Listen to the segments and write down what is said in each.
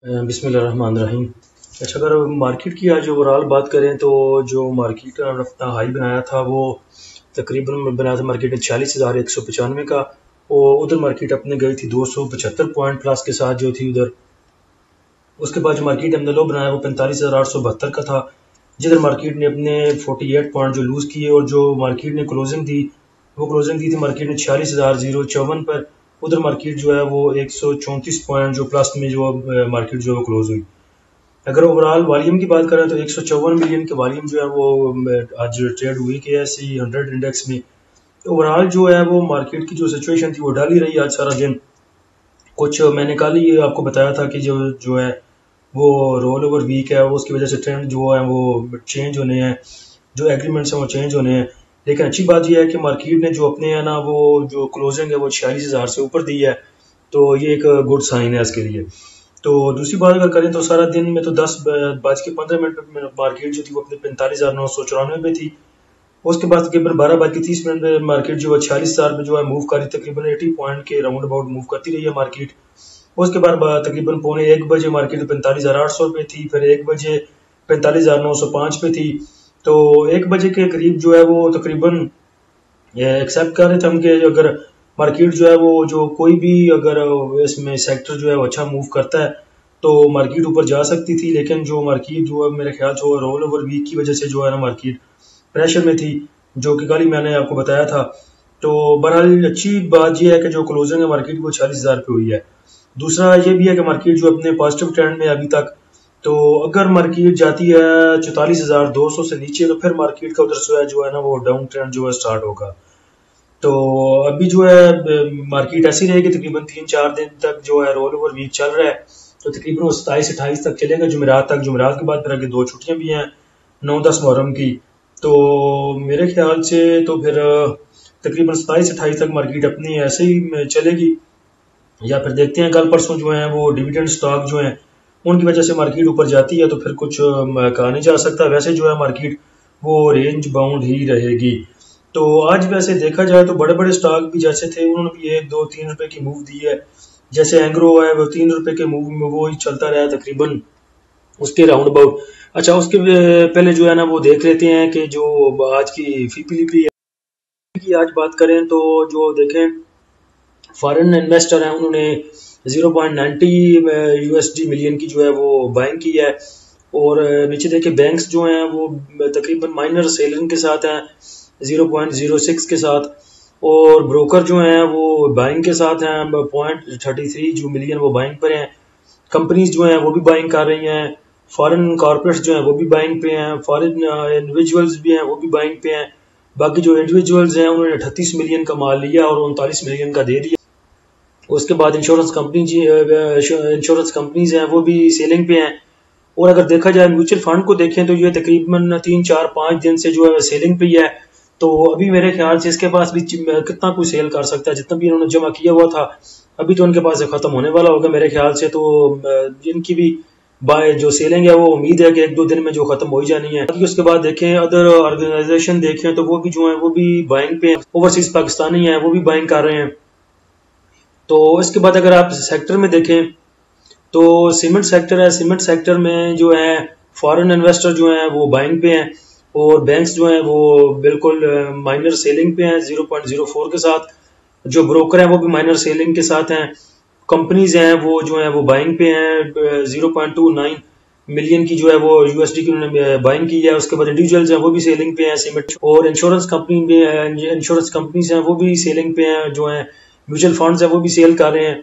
बिस्मिल्लाहिर्रहमानिर्रहीम। अच्छा, अगर मार्केट की आज ओवरऑल बात करें तो जो मार्केट का अपना हाई बनाया था वो तकरीबन बनाया था मार्केट ने 46,195 का। और उधर मार्केट अपने गई थी 275 पॉइंट प्लस के साथ जो थी उधर। उसके बाद जो मार्केट हमने लो बनाया वो 45,872 का था, जिधर मार्केट ने अपने 48 पॉइंट जो लूज़ किए। और जो मार्केट ने क्लोजिंग दी वो क्लोजिंग दी थी मार्केट ने 46,054 पर। उधर मार्केट जो है वो 134 पॉइंट जो प्लस में जो मार्केट जो है क्लोज हुई। अगर ओवरऑल वॉल्यूम की बात करें तो 154 मिलियन के वॉल्यूम जो है वो आज ट्रेड हुई KSE 100 इंडेक्स में। ओवरऑल जो है वो मार्केट की जो सिचुएशन थी वो डाल ही रही आज सारा दिन। कुछ मैंने कल ही आपको बताया था कि जो जो है वो रोल ओवर वीक है, वो उसकी वजह से ट्रेंड जो है वो चेंज होने हैं, जो एग्रीमेंट्स हैं वो चेंज होने हैं। लेकिन अच्छी बात यह है कि मार्केट ने जो अपने है ना वो जो क्लोजिंग है वो 46,000 से ऊपर दी है, तो ये एक गुड साइन है इसके लिए। तो दूसरी बात अगर करें तो सारा दिन में तो 10:15 पे मार्केट जो थी वो अपने 45,994 पे थी। उसके बाद तकरीबन 12:30 पे मार्केट जो है 46,000 पे जो है मूव करी, तकरीबन 80 पॉइंट के राउंड अबाउट मूव करती रही है मार्केट। उसके बाद तकरीबन 1:45 मार्केट 45,800 पे थी, फिर 1 बजे 45,905 पे थी। तो 1 बजे के करीब जो है वो तकरीबन एक्सेप्ट कर रहे थे हम कि अगर मार्केट जो है वो जो कोई भी अगर इसमें सेक्टर जो है वो अच्छा मूव करता है तो मार्केट ऊपर जा सकती थी। लेकिन जो मार्केट जो है मेरे ख्याल से रोल ओवर वीक की वजह से जो है ना मार्केट प्रेशर में थी, जो कि कल ही मैंने आपको बताया था। तो बहरहाल अच्छी बात यह है कि जो क्लोजिंग है मार्केट वो 46,000 पे हुई है। दूसरा ये भी है कि मार्केट जो अपने पॉजिटिव ट्रेंड में अभी तक, तो अगर मार्केट जाती है 44,200 से नीचे तो फिर मार्केट का उधर से जो है ना वो डाउन ट्रेंड जो है स्टार्ट होगा। तो अभी जो है मार्केट ऐसी रहेगी तकरीबन 3-4 दिन तक जो है रोल ओवर वीक चल रहा है। तो तकरीबन वो 27-28 तक चलेगा, जुमेरात तक। जुमेरात के बाद फिर आगे 2 छुट्टियां भी हैं, 9-10 मुहर्रम की। तो मेरे ख्याल से तो फिर तकरीबन 27-28 तक मार्केट अपनी ऐसे ही चलेगी, या फिर देखते हैं कल परसों जो है वो डिविडेंड स्टॉक जो है उनकी वजह से मार्केट ऊपर जाती है तो फिर कुछ कहा नहीं जा सकता। वैसे जो है मार्केट वो रेंज बाउंड ही रहेगी। तो आज वैसे देखा जाए तो बड़े बड़े स्टॉक भी जैसे थे उन्होंने भी 1, 2, 3 रुपए की मूव दी है। जैसे एंग्रो है वो 3 रुपए के मूव में वो ही चलता रहा तकरीबन उसके राउंड अबाउट। अच्छा, उसके पहले जो है ना वो देख लेते हैं कि जो आज की फीपीलीपी की आज बात करें तो जो देखें फॉरेन इन्वेस्टर हैं उन्होंने 0.90 USD मिलियन की जो है वो बाइंग की है। और नीचे देखें बैंक्स जो हैं वो तकरीबन माइनर सेलिंग के साथ हैं 0.06 के साथ। और ब्रोकर जो हैं वो बाइंग के साथ हैं 0.33 जो मिलियन वो बाइंग पर हैं। कंपनीज जो हैं वो भी बाइंग कर रही हैं। फॉरेन कॉर्पोरेट्स जो हैं वो भी बाइंग पे हैं। फॉरेन इंडिविजुअल्स भी हैं वो भी बाइंग पे हैं। बाकी जो इंडिविजुअल्स हैं उन्होंने 38 मिलियन का माल लिया और 39 मिलियन का दे दिया। उसके बाद इंश्योरेंस कंपनीज हैं वो भी सेलिंग पे हैं। और अगर देखा जाए म्यूचुअल फंड को देखें तो ये तकरीबन 3-4-5 दिन से जो है सेलिंग पे है। तो अभी मेरे ख्याल से इसके पास भी कितना कोई सेल कर सकता है, जितना भी इन्होंने जमा किया हुआ था अभी तो उनके पास खत्म होने वाला होगा मेरे ख्याल से। तो इनकी भी बाय जो सेलिंग है वो उम्मीद है कि 1-2 दिन में जो खत्म हो ही जानी है। उसके बाद देखें अदर ऑर्गेनाइजेशन देखें तो वो भी जो है वो भी बाइंग पे हैं। ओवरसीज पाकिस्तानी है वो भी बाइंग कर रहे हैं। तो इसके बाद अगर आप सेक्टर में देखें तो सीमेंट सेक्टर है। सीमेंट सेक्टर में जो है फॉरेन इन्वेस्टर जो है वो बाइंग पे हैं और बैंक्स जो हैं वो बिल्कुल माइनर सेलिंग पे हैं 0.04 के साथ। जो ब्रोकर हैं वो भी माइनर सेलिंग के साथ हैं। कंपनीज हैं वो जो है वो बाइंग पे हैं 0.29 मिलियन की जो है वो USD की उन्होंने बाइंग की है। उसके बाद इंडिविजुअल्स हैं वो भी सेलिंग पे हैं सीमेंट। और इंश्योरेंस कंपनीज हैं वो भी सेलिंग पे हैं। जो है म्यूचुअल फंड्स हैं वो भी सेल कर रहे हैं।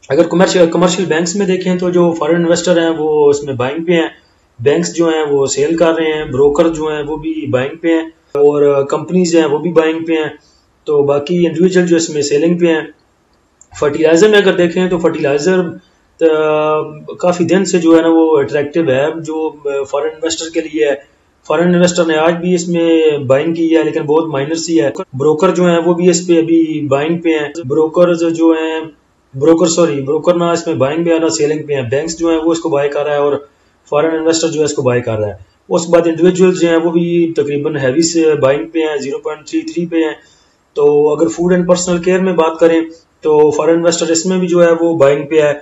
अगर कमर्शियल बैंक्स में देखें तो जो फॉरेन इन्वेस्टर हैं वो उसमें बाइंग पे हैं। बैंक्स जो हैं वो सेल कर रहे हैं। ब्रोकर जो हैं वो भी बाइंग पे हैं और कंपनीज हैं वो भी बाइंग पे हैं। तो बाकी इंडिविजुअल जो इसमें सेलिंग पे हैं। फर्टिलाइजर में अगर देखें तो फर्टिलाइजर काफी दिन से जो है ना वो अट्रैक्टिव है जो फॉरेन इन्वेस्टर के लिए है। फॉरेन इन्वेस्टर ने आज भी इसमें बाइंग की है लेकिन बहुत माइनर सी है। ब्रोकर जो है वो भी इस पे अभी बाइंग पे हैं। ब्रोकर ना इसमें बाइंग पे है ना सेलिंग पे है। बैंक्स जो है वो इसको बाय कर रहा है और फॉरेन इन्वेस्टर जो है इसको बाय कर रहा है। उसके बाद इंडिविजुअल्स जो है वो भी तकरीबन हैवी से बाइंग पे हैं 0.33 पे हैं। तो अगर फूड एंड पर्सनल केयर में बात करें तो फॉरेन इन्वेस्टर इसमें भी जो है वो बाइंग पे है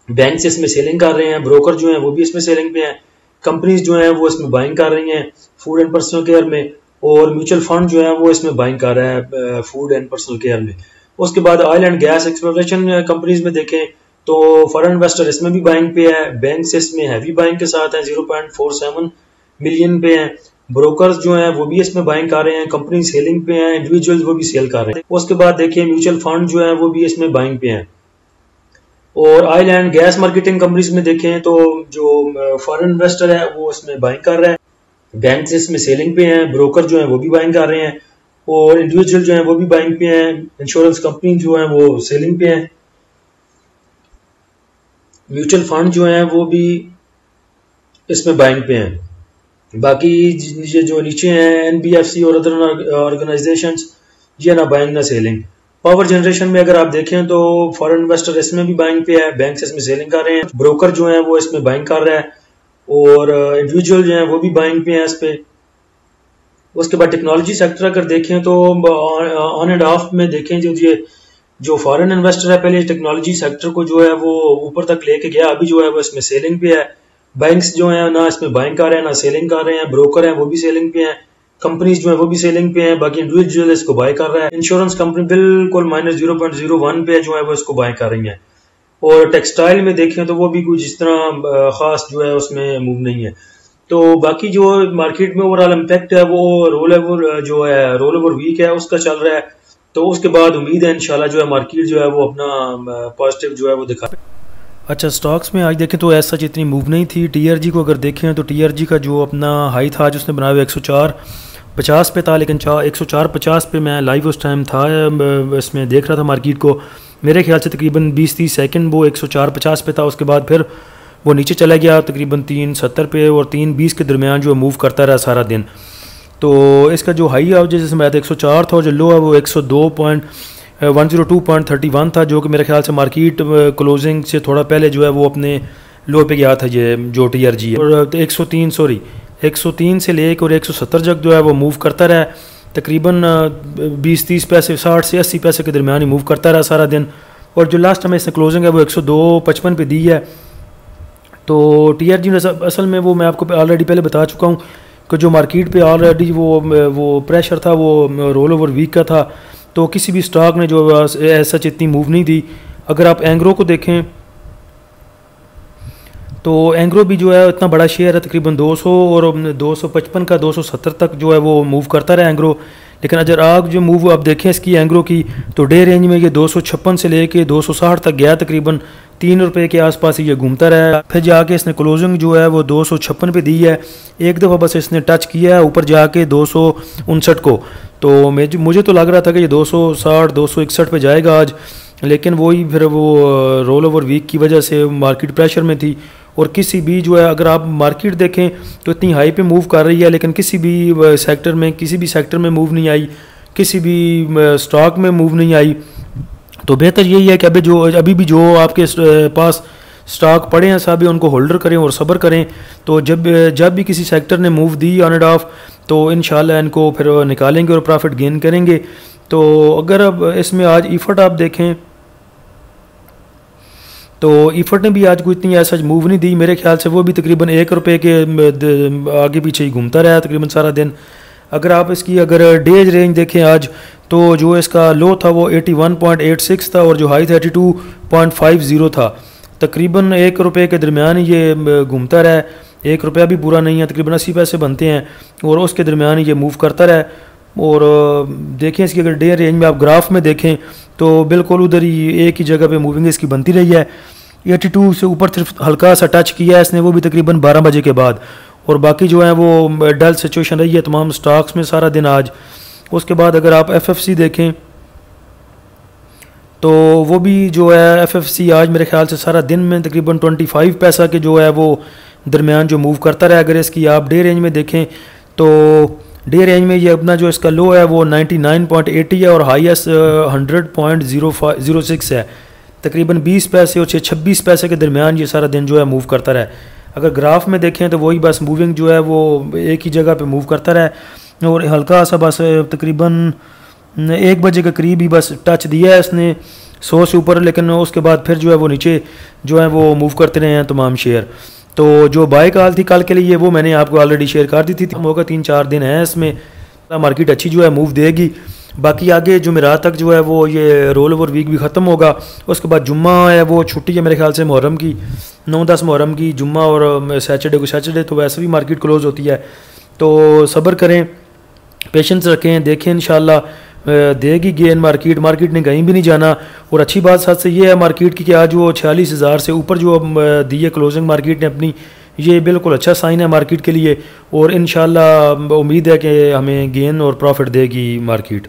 बैंक से इसमें सेलिंग कर रहे हैं, ब्रोकर जो हैं वो भी इसमें सेलिंग पे हैं, कंपनीज जो हैं वो इसमें बाइंग कर रही हैं फूड एंड पर्सनल केयर में, और म्यूचुअल फंड जो है वो इसमें बाइंग कर रहा है फूड एंड पर्सनल केयर में। उसके बाद oil and gas exploration companies में देखें तो फॉरेन इन्वेस्टर इसमें भी बाइंग पे है, बैंक इसमें हैवी बाइंग के साथ है, 0.47 मिलियन पे है, ब्रोकर्स जो हैं वो भी इसमें बाइंग कर रहे हैं, कंपनी सेलिंग पे हैं, इंडिविजुअल्स वो भी सेल कर रहे हैं। उसके बाद देखिए म्यूचुअल फंड जो है वो भी इसमें बाइंग पे हैं। और oil and gas marketing companies में देखें तो जो फॉरेन इन्वेस्टर है वो इसमें बाइंग कर रहा है, बैंक इसमें सेलिंग पे हैं, ब्रोकर जो है वो भी बाइंग कर रहे हैं, और इंडिविजुअल जो है वो भी बाइंग पे हैं, इंश्योरेंस कंपनी जो है वो सेलिंग पे हैं, म्यूचुअल फंड जो है वो भी इसमें बाइंग पे हैं। बाकी ये जो नीचे हैं एनबीएफसी और अदर ऑर्गेनाइजेशंस, ये ना बाइंग ना सेलिंग। पावर जनरेशन में अगर आप देखें तो फॉरेन इन्वेस्टर इसमें भी बाइंग पे है, बैंक इसमें सेलिंग कर रहे हैं, ब्रोकर जो है वो इसमें बाइंग कर रहा है, और इंडिविजुअल जो है वो भी बाइंग पे हैं इस पे। उसके बाद टेक्नोलॉजी सेक्टर अगर देखें तो ऑन एंड ऑफ में देखें जो फॉरेन इन्वेस्टर है पहले टेक्नोलॉजी सेक्टर को जो है वो ऊपर तक लेके गया, अभी जो है वो इसमें सेलिंग पे है। बैंक्स जो है ना इसमें बाइंग कर रहे हैं ना सेलिंग कर रहे हैं, ब्रोकर हैं वो भी सेलिंग पे हैं, कंपनीज जो है वो भी सेलिंग पे हैं, बाकी इंडिविजुअल इसको बाय कर रहा है। इंश्योरेंस कंपनी बिल्कुल -0.01 पे जो है वो इसको बाय कर रही है। और टेक्सटाइल में देखें तो वो भी कुछ इस तरह खास जो है उसमें मूव नहीं है। तो बाकी जो मार्केट में ओवरऑल इम्पैक्ट है वो रोल ओवर वीक है उसका चल रहा है। तो उसके बाद उम्मीद है इंशाल्लाह जो है मार्केट जो है वो अपना पॉजिटिव जो है वो दिखा। अच्छा, स्टॉक्स में आज देखें तो ऐसा जितनी मूव नहीं थी। टीआरजी को अगर देखें तो टीआरजी का जो अपना हाई था आज उसने बनाया हुआ 104.50 पे था, लेकिन 104.50 पे मैं लाइव उस टाइम था, इसमें देख रहा था मार्केट को। मेरे ख्याल से तकरीबन 20-30 सेकंड वो 104.50 पे था, उसके बाद फिर वो नीचे चला गया तकरीबन 370 पे, और 320 के दरमियान जो मूव करता रहा सारा दिन। तो इसका जो हाई है जैसे मैं 104 था, और जो लो है वो 102.102.31 था, जो कि मेरे ख्याल से मार्केट क्लोजिंग से थोड़ा पहले जो है वो अपने लो पे गया था ये जो टीआरजी है। और 103 से लेकर और 170 तक जो है वो मूव करता रहा, तकरीबन 20-30 पैसे 60 से 80 पैसे के दरमियान ही मूव करता रहा सारा दिन। और जो लास्ट हमें इसने क्लोजिंग है वो 102.55 पे दी है। तो टीआरजी ने असल में वो मैं आपको ऑलरेडी पहले बता चुका हूँ कि जो मार्केट पे ऑलरेडी वो प्रेशर था वो रोल ओवर वीक का था, तो किसी भी स्टॉक ने जो ऐसा इतनी मूव नहीं दी। अगर आप एंग्रो को देखें तो एंग्रो भी जो है इतना बड़ा शेयर है, तकरीबन 200 और 255 का 270 तक जो है वो मूव करता रहा एंग्रो। लेकिन अगर आप जो मूव आप देखें इसकी एंग्रो की, तो डे रेंज में ये 256 से लेके 260 तक गया, तकरीबन 3 रुपये के आसपास ये घूमता रहा। फिर जाके इसने क्लोजिंग जो है वो 256 पे दी है, एक दफ़ा बस इसने टच किया है ऊपर जाके 259 को। तो मुझे तो लग रहा था कि ये 260 261 पे जाएगा आज, लेकिन वही फिर वो रोल ओवर वीक की वजह से मार्केट प्रेशर में थी। और किसी भी जो है अगर आप मार्केट देखें तो इतनी हाई पे मूव कर रही है, लेकिन किसी भी सेक्टर में मूव नहीं आई, किसी भी स्टॉक में मूव नहीं आई। तो बेहतर यही है कि अभी भी जो आपके पास स्टॉक पड़े हैं साहब उनको होल्डर करें और सब्र करें। तो जब भी किसी सेक्टर ने move the on end of, तो इंशाल्लाह इनको फिर निकालेंगे और प्रॉफिट गेन करेंगे। तो अगर अब इसमें आज इफर्ट आप देखें तो इफर्ट ने भी आज कोई इतनी ऐसा मूव नहीं दी, मेरे ख्याल से वो भी तकरीबन 1 रुपये के आगे पीछे ही घूमता रहा तकरीबन सारा दिन। अगर आप इसकी डेज रेंज देखें आज, तो जो इसका लो था वो 81.86 था और जो हाई था 82.50 था, तकरीबन 1 रुपये के दरमियान ये घूमता रहा। 1 रुपया भी पूरा नहीं है, तकरीबन 80 पैसे बनते हैं, और उसके दरमियान ये मूव करता रहा। और देखें इसकी अगर डे रेंज में आप ग्राफ में देखें तो बिल्कुल उधर ही एक ही जगह पे मूविंग इसकी बनती रही है। 82 से ऊपर सिर्फ हल्का सा टच किया है इसने, वो भी तकरीबन 12 बजे के बाद, और बाकी जो है वो डल सिचुएशन रही है तमाम स्टॉक्स में सारा दिन आज। उसके बाद अगर आप एफएफसी देखें तो वो भी जो है एफएफसी आज मेरे ख्याल से सारा दिन में तकरीबन 25 पैसा के जो है वो दरमियान जो मूव करता रहा। अगर इसकी आप डे रेंज में देखें तो डे रेंज में ये अपना जो इसका लो है वो 99.80 है और हाईएस्ट 100.06 है, तकरीबन 20 पैसे और 26 पैसे के दरमियान ये सारा दिन जो है मूव करता रहा। अगर ग्राफ में देखें तो वही बस मूविंग जो है वो एक ही जगह पे मूव करता रहा, और हल्का सा बस तकरीबन 1 बजे के करीब ही बस टच दिया है इसने, 100 से ऊपर, लेकिन उसके बाद फिर जो है वो नीचे जो है वो मूव करते रहे हैं तमाम शेयर। तो जो बाय कॉल थी कल के लिए वो मैंने आपको ऑलरेडी शेयर कर दी थी, होगा 3-4 दिन है इसमें, मार्केट अच्छी जो है मूव देगी। बाकी आगे जुमेरात तक जो है वो ये रोल ओवर वीक भी ख़त्म होगा, उसके बाद जुम्मा है वो छुट्टी है मेरे ख्याल से मुहर्रम की, 9-10 मुहर्रम की जुम्मा और सैटरडे को, सैटरडे तो वैसे भी मार्केट क्लोज़ होती है। तो सब्र करें, पेशेंस रखें, देखें इंशाल्लाह देगी गेन मार्केट, मार्केट ने कहीं भी नहीं जाना। और अच्छी बात साथ से ये है मार्केट की कि आज वो 46,000 से ऊपर जो दी है क्लोजिंग मार्केट ने अपनी, ये बिल्कुल अच्छा साइन है मार्केट के लिए। और इंशाल्लाह उम्मीद है कि हमें गेन और प्रॉफिट देगी मार्केट।